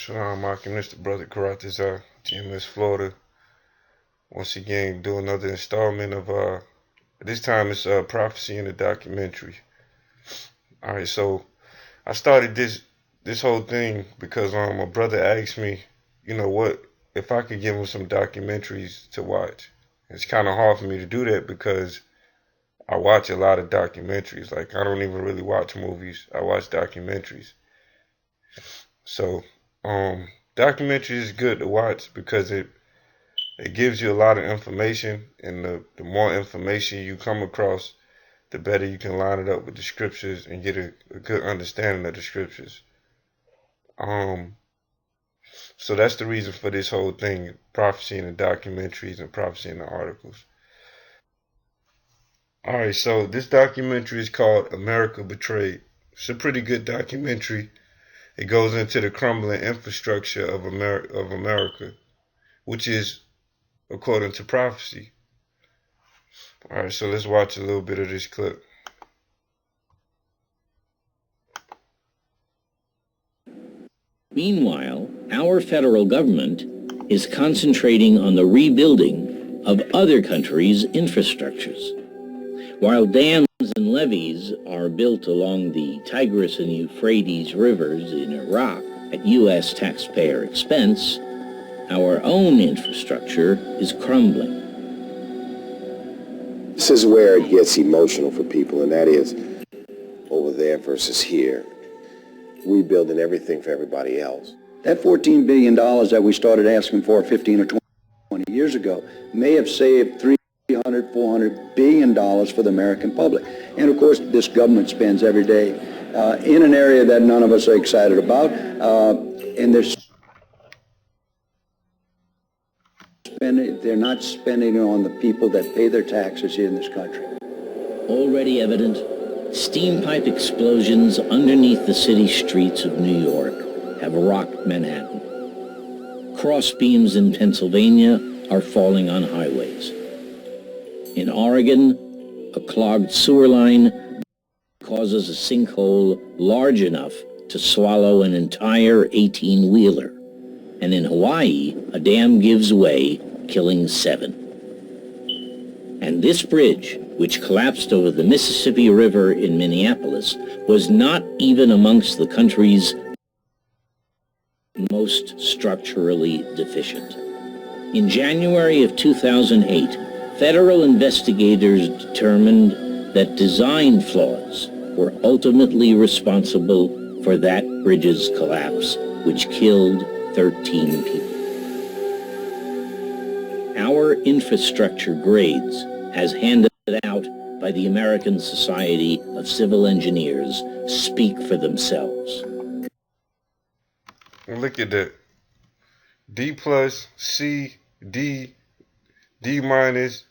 Shalom, Markin, Mr. Brother CHAARAWTAZA, GMS Florida. Once again, do another installment of this time it's Prophecy in the documentary. All right, so I started this whole thing because my brother asked me, what if I could give him some documentaries to watch. It's kind of hard for me to do that because I watch a lot of documentaries. Like, I don't even really watch movies. I watch documentaries. So, documentary is good to watch because it gives you a lot of information, and the more information you come across, the better you can line it up with the scriptures and get a good understanding of the scriptures. So that's the reason for this whole thing, prophecy in the documentaries and prophecy in the articles. Alright, so this documentary is called America Betrayed. It's a pretty good documentary. It goes into the crumbling infrastructure of America, which is according to prophecy. Alright, so let's watch a little bit of this clip. Meanwhile, our federal government is concentrating on the rebuilding of other countries' infrastructures. While dams and levees are built along the Tigris and Euphrates rivers in Iraq at U.S. taxpayer expense, our own infrastructure is crumbling. This is where it gets emotional for people, and that is over there versus here. We building everything for everybody else. That $14 billion that we started asking for 15 or 20 years ago may have saved $400 billion for the American public. And of course, this government spends every day in an area that none of us are excited about, and they're not spending it on the people that pay their taxes here in this country. Already evident, steam pipe explosions underneath the city streets of New York have rocked Manhattan. Crossbeams in Pennsylvania are falling on highways. In Oregon, a clogged sewer line causes a sinkhole large enough to swallow an entire 18-wheeler. And in Hawaii, a dam gives way, killing 7. And this bridge, which collapsed over the Mississippi River in Minneapolis, was not even amongst the country's most structurally deficient. In January of 2008, federal investigators determined that design flaws were ultimately responsible for that bridge's collapse, which killed 13 people. Our infrastructure grades, as handed out by the American Society of Civil Engineers, speak for themselves. Look at that. D plus, C, D, D minus,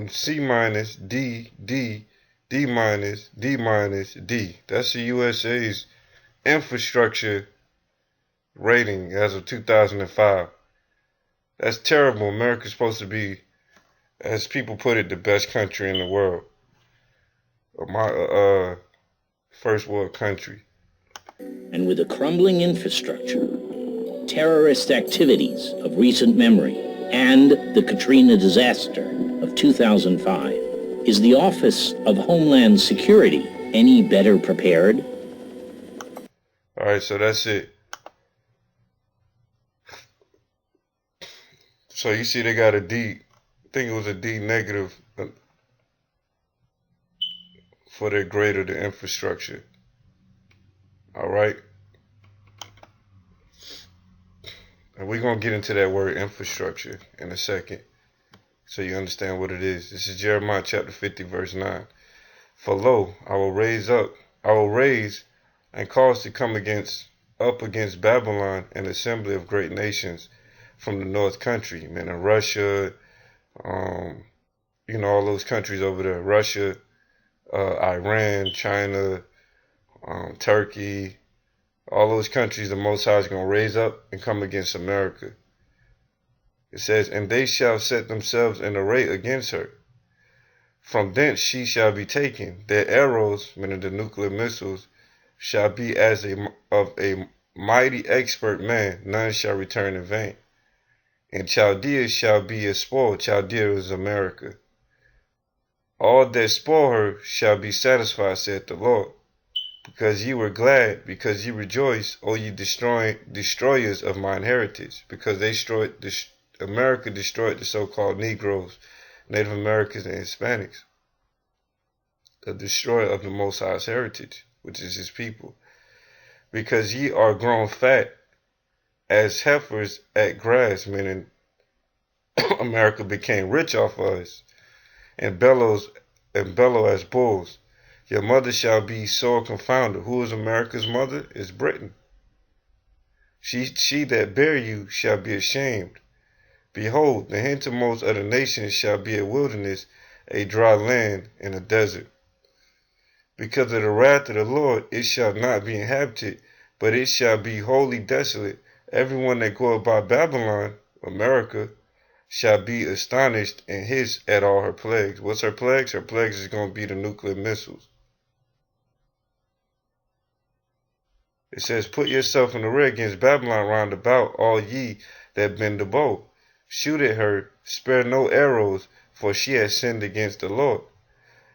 C minus, D, D, D minus, D minus, D. That's the USA's infrastructure rating as of 2005. That's terrible. America's supposed to be, as people put it, the best country in the world. First world country. And with a crumbling infrastructure, terrorist activities of recent memory, and the Katrina disaster of 2005, is the Office of Homeland Security any better prepared? All right, so that's it. So you see they got a D, I think it was a D negative for their grade of the infrastructure. All right. And we're going to get into that word infrastructure in a second so you understand what it is. This is Jeremiah chapter 50, verse 9. For lo, I will raise and cause to come up against Babylon an assembly of great nations from the north country, meaning Russia, all those countries over there, Russia, Iran, China, Turkey, all those countries the Most High is going to raise up and come against America. It says, and they shall set themselves in array against her. From thence she shall be taken. Their arrows, meaning the nuclear missiles, shall be as of a mighty expert man, none shall return in vain. And Chaldea shall be a spoil. Chaldea is America. All that spoil her shall be satisfied, saith the Lord. Because ye were glad, because ye rejoice, O ye destroyers of mine heritage. Because they America destroyed the so-called Negroes, Native Americans, and Hispanics. The destroyer of the Most High's heritage, which is his people. Because ye are grown fat as heifers at grass, meaning America became rich off of us, and bellow as bulls. Your mother shall be sore confounded. Who is America's mother? Is Britain. She that bare you shall be ashamed. Behold, the hintermost of the nations shall be a wilderness, a dry land, and a desert. Because of the wrath of the Lord, it shall not be inhabited, but it shall be wholly desolate. Everyone that goeth by Babylon, America, shall be astonished and hiss at all her plagues. What's her plagues? Her plagues is going to be the nuclear missiles. It says, put yourself in array against Babylon round about, all ye that bend the bow. Shoot at her, spare no arrows, for she has sinned against the Lord.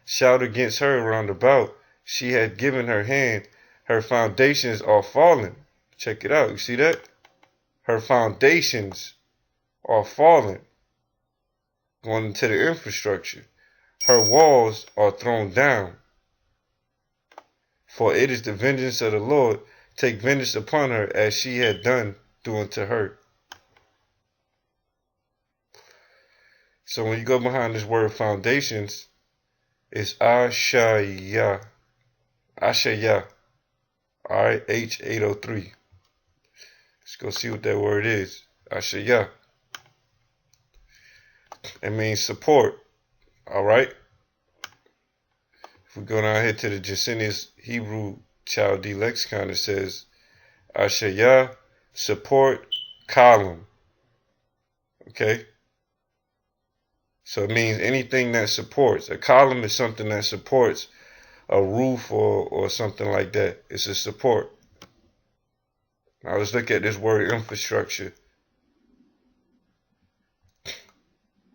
Shout against her round about, she hath given her hand, her foundations are fallen. Check it out, you see that? Her foundations are fallen. Going into the infrastructure. Her walls are thrown down. For it is the vengeance of the Lord. Take vengeance upon her as she had done, do unto her. So when you go behind this word foundations, it's Ashayah. Ashayah. Alright, H803. Let's go see what that word is. Ashayah. It means support. Alright. If we go down here to the Jacinius Hebrew Chaldee lexicon, it says Ashayah, support, column. Okay. So it means anything that supports. A column is something that supports a roof or something like that. It's a support. Now let's look at this word infrastructure.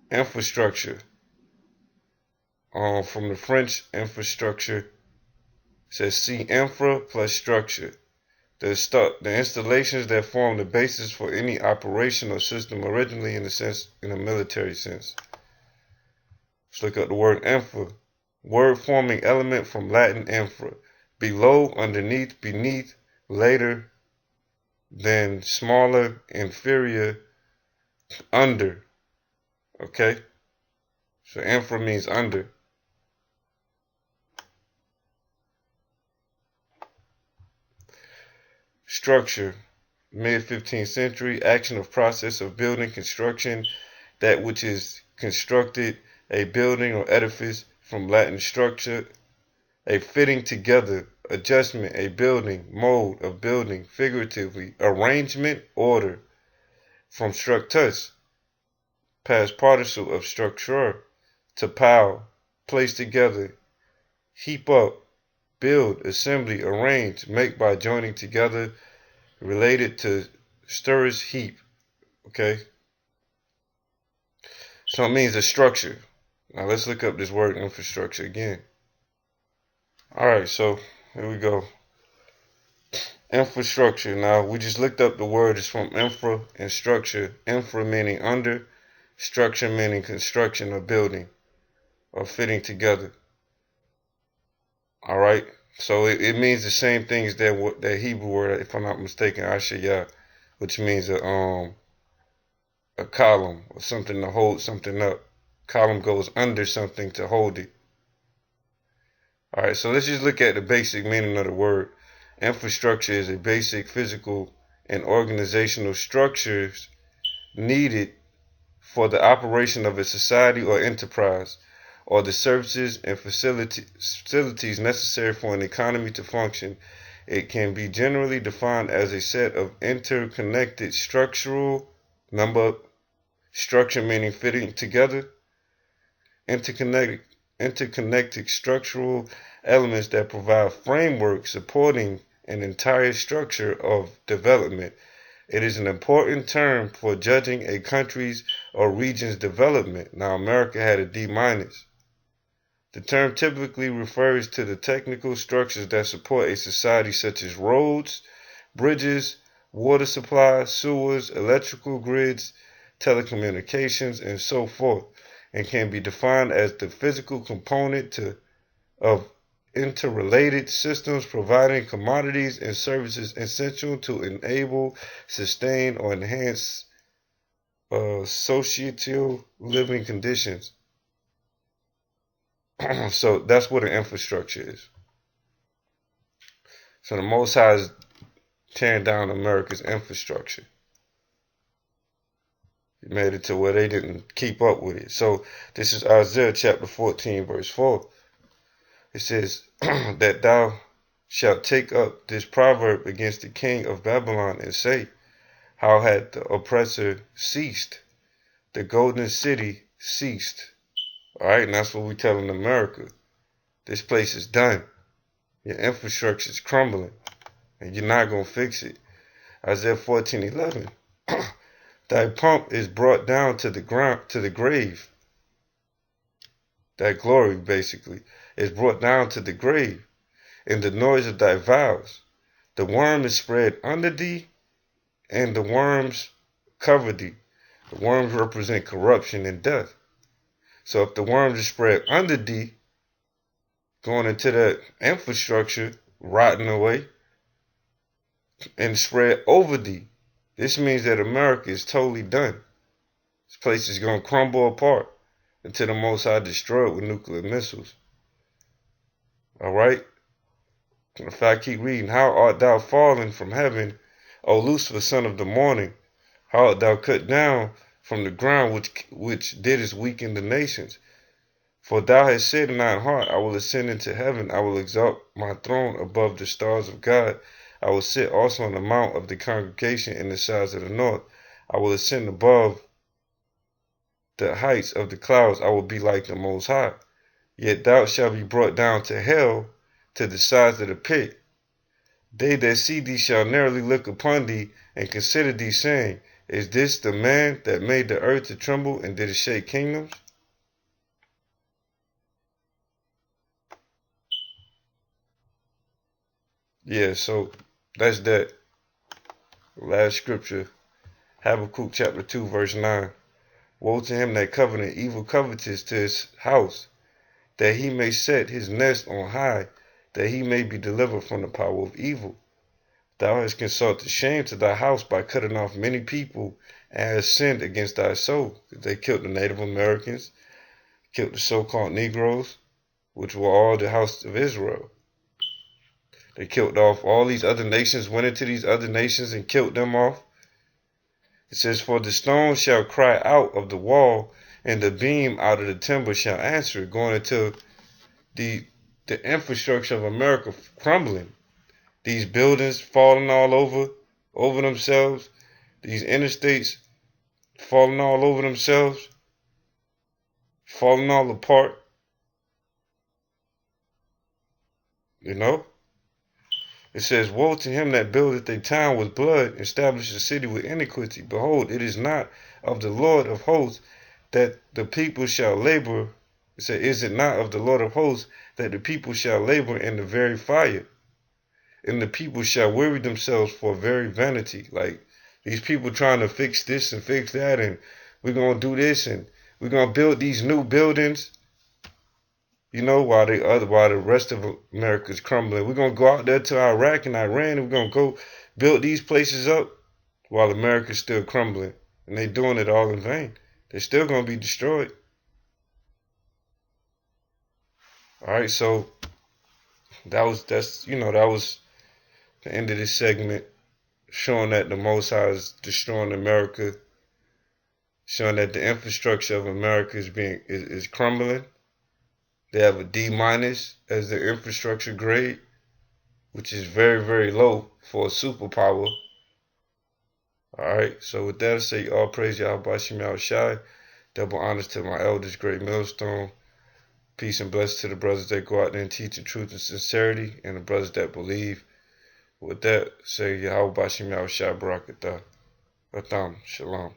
Infrastructure. From the French infrastructure, says see infra plus structure. The installations that form the basis for any operation or system originally in a military sense. Let's look up the word infra. Word forming element from Latin infra. Below, underneath, beneath, later, then smaller, inferior, under. Okay? So infra means under. Structure. Mid-15th century. Action of process of building, construction. That which is constructed, a building or edifice, from Latin structure. A fitting together, adjustment, a building, mode of building, figuratively, arrangement, order. From structus, past participle of structure, to pile, place together, heap up, build, assembly, arrange, make by joining together, related to stirrers, heap. Okay? So it means a structure. Now let's look up this word infrastructure again. Alright, so here we go. Infrastructure. Now we just looked up the word. It's from infra and structure. Infra meaning under, structure meaning construction or building or fitting together. Alright, so it means the same thing as that Hebrew word, if I'm not mistaken, Ashayah, which means a column or something to hold something up. Column goes under something to hold it. Alright, so let's just look at the basic meaning of the word. Infrastructure is a basic physical and organizational structures needed for the operation of a society or enterprise, or the services and facilities necessary for an economy to function. It can be generally defined as a set of interconnected structural structure meaning fitting together, interconnected structural elements that provide framework supporting an entire structure of development. It is an important term for judging a country's or region's development. Now, America had a D-. The term typically refers to the technical structures that support a society, such as roads, bridges, water supply, sewers, electrical grids, telecommunications, and so forth, and can be defined as the physical component of interrelated systems providing commodities and services essential to enable, sustain, or enhance societal living conditions. So that's what an infrastructure is. So the Most High is tearing down America's infrastructure. He made it to where they didn't keep up with it. So this is Isaiah chapter 14 verse 4. It says that thou shalt take up this proverb against the king of Babylon and say, how had the oppressor ceased? The golden city ceased. Alright, and that's what we telling America. This place is done. Your infrastructure is crumbling, and you're not going to fix it. Isaiah 14:11. Thy pomp is brought down to the ground, to the grave. That glory, basically, is brought down to the grave. In the noise of thy vows, the worm is spread under thee, and the worms cover thee. The worms represent corruption and death. So if the worms are spread under thee, going into that infrastructure, rotting away, and spread over thee, this means that America is totally done. This place is going to crumble apart until the Most High destroy it with nuclear missiles. Alright? If I keep reading, how art thou fallen from heaven, O Lucifer, son of the morning? How art thou cut down from the ground which didst weaken the nations? For thou hast said in thine heart, I will ascend into heaven, I will exalt my throne above the stars of God. I will sit also on the mount of the congregation in the sides of the north. I will ascend above the heights of the clouds. I will be like the Most High. Yet thou shalt be brought down to hell, to the sides of the pit. They that see thee shall narrowly look upon thee, and consider thee, saying, is this the man that made the earth to tremble, and did it shake kingdoms? Yeah, so that's that. Last scripture, Habakkuk chapter 2 verse 9. Woe to him that coveteth evil covetous to his house, that he may set his nest on high, that he may be delivered from the power of evil. Thou hast consulted shame to thy house by cutting off many people, and hast sinned against thy soul. They killed the Native Americans, killed the so-called Negroes, which were all the house of Israel. They killed off all these other nations, went into these other nations and killed them off. It says, for the stone shall cry out of the wall, and the beam out of the timber shall answer, going into the infrastructure of America crumbling. These buildings falling all over themselves. These interstates falling all over themselves. Falling all apart. You know? It says, woe to him that buildeth a town with blood, establisheth a city with iniquity. Behold, it is not of the Lord of hosts that the people shall labor. It said, is it not of the Lord of hosts that the people shall labor in the very fire? And the people shall weary themselves for very vanity. Like these people trying to fix this and fix that, and we're going to do this, and we're going to build these new buildings. You know, while the rest of America is crumbling. We're going to go out there to Iraq and Iran, and we're going to go build these places up while America's still crumbling. And they're doing it all in vain. They're still going to be destroyed. All right, so that was the end of this segment, showing that the Most High is destroying America, showing that the infrastructure of America is crumbling. They have a D- as their infrastructure grade, which is very, very low for a superpower. Alright, so with that I say all praise YAHAWASHI, double honors to my elders, Great Millstone. Peace and blessings to the brothers that go out there and teach the truth and sincerity, and the brothers that believe. With that, say YAHAWASHI, YAHAWASHI, Barakatah. Shalom.